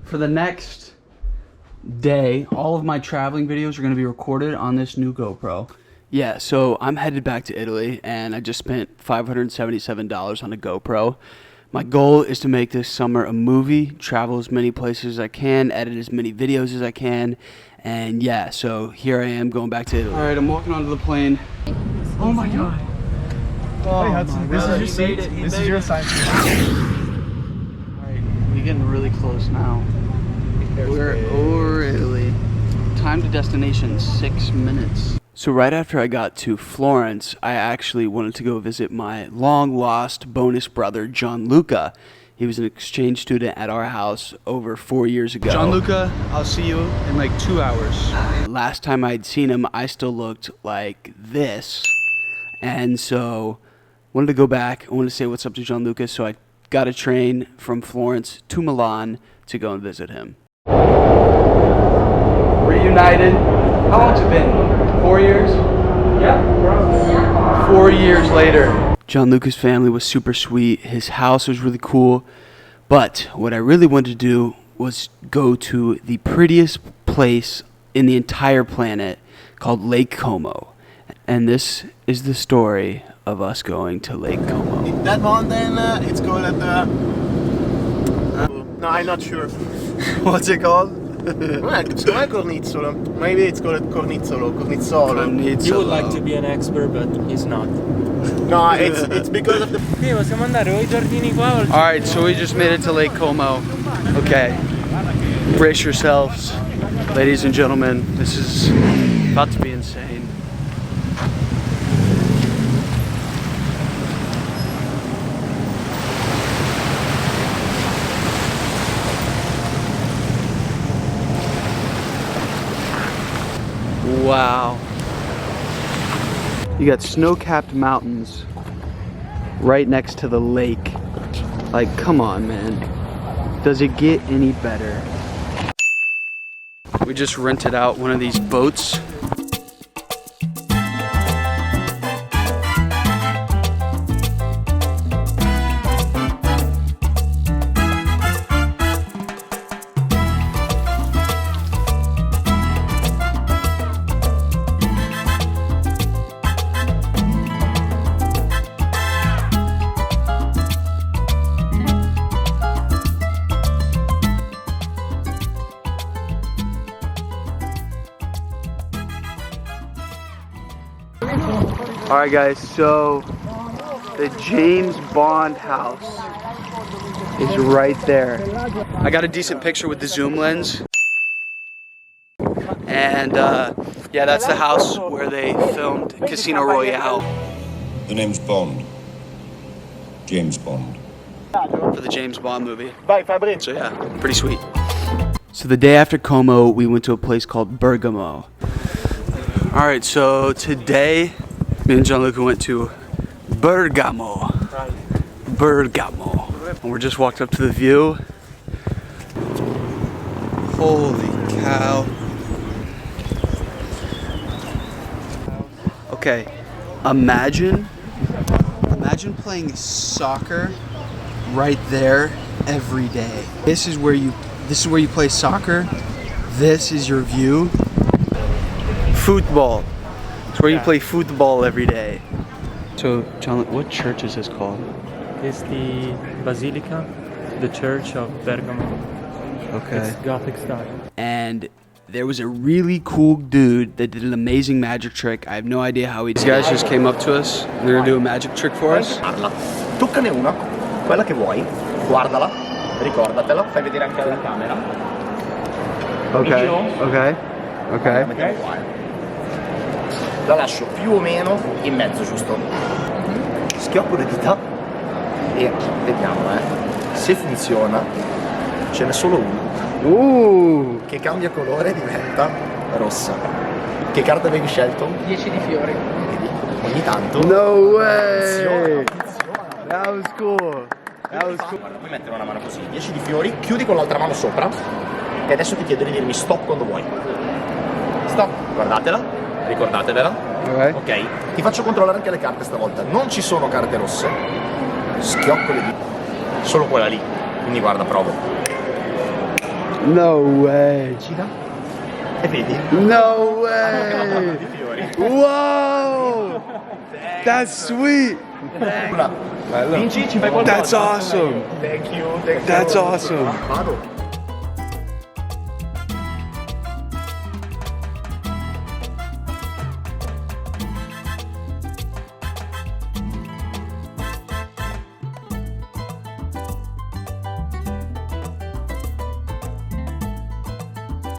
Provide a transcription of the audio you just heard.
for the next day, all of my traveling videos are going to be recorded on this new GoPro. Yeah, so I'm headed back to Italy, and I just spent $577 on a GoPro. My goal is to make this summer a movie, travel as many places as I can, edit as many videos as I can, and yeah, so here I am going back to Italy. All right, I'm walking onto the plane. Oh my God. Oh, hey Hudson, this is your seat. This is your assignment. Alright, we're getting really close now. We're over Italy. Time to destination, 6 minutes. So right after I got to Florence, I actually wanted to go visit my long-lost bonus brother, Gianluca. He was an exchange student at our house over 4 years ago. Gianluca, I'll see you in like 2 hours. Last time I'd seen him, I still looked like this. And so wanted to go back. I wanted to say what's up to Gianluca, so I got a train from Florence to Milan to go and visit him. Reunited. How long's it been? 4 years? Yeah, probably. 4 years later. Gianluca's family was super sweet. His house was really cool. But what I really wanted to do was go to the prettiest place in the entire planet called Lake Como. And this is the story of us going to Lake Como. That mountain, it's called no, I'm not sure. What's it called? It's called Cornizzolo. Maybe it's called Cornizzolo. He would like to be an expert, but he's not. No, it's because of the... Alright, so we just made it to Lake Como. Okay, brace yourselves, ladies and gentlemen. This is about to be insane. Wow. You got snow-capped mountains right next to the lake. Like, come on, man. Does it get any better? We just rented out one of these boats. Alright guys, so the James Bond house is right there. I got a decent picture with the zoom lens. And yeah, that's the house where they filmed Casino Royale. The name's Bond. James Bond. For the James Bond movie. So yeah, pretty sweet. So the day after Como, we went to a place called Bergamo. Alright, so today, me and Gianluca went to Bergamo. Bergamo. And we're just walked up to the view. Holy cow. Okay, imagine playing soccer right there every day. This is where you play soccer. This is your view. Football. It's where you play football every day. So, John, what church is this called? It's the Basilica, the Church of Bergamo. Okay. It's Gothic style. And there was a really cool dude that did an amazing magic trick. I have no idea how he did it. These guys just came up to us. They're gonna do a magic trick for us. Toccane una, quella che vuoi, guardala, ricordatela, fai vedere anche alla camera. Okay, okay, okay. La lascio più o meno in mezzo, giusto? Schiocco le dita e vediamo, se funziona. Ce n'è solo uno. Che cambia colore, diventa rossa. Che carta avevi scelto? 10 di fiori. Vedi? Ogni tanto. No way! Funziona. That was cool. That was cool. Guarda, puoi mettere una mano così, 10 di fiori, chiudi con l'altra mano sopra e adesso ti chiedo di dirmi stop quando vuoi. Stop. Guardatela. Ricordatevela. Ok, ti faccio controllare anche le carte stavolta. Non ci sono carte rosse. Schiocco le dita. Solo quella lì. Quindi guarda, provo. No way. Vicina. E vedi? No way. Di fiori. Whoa. That's sweet. Vinci, ci fai qualcosa? That's awesome. Thank you. That's awesome. Vado.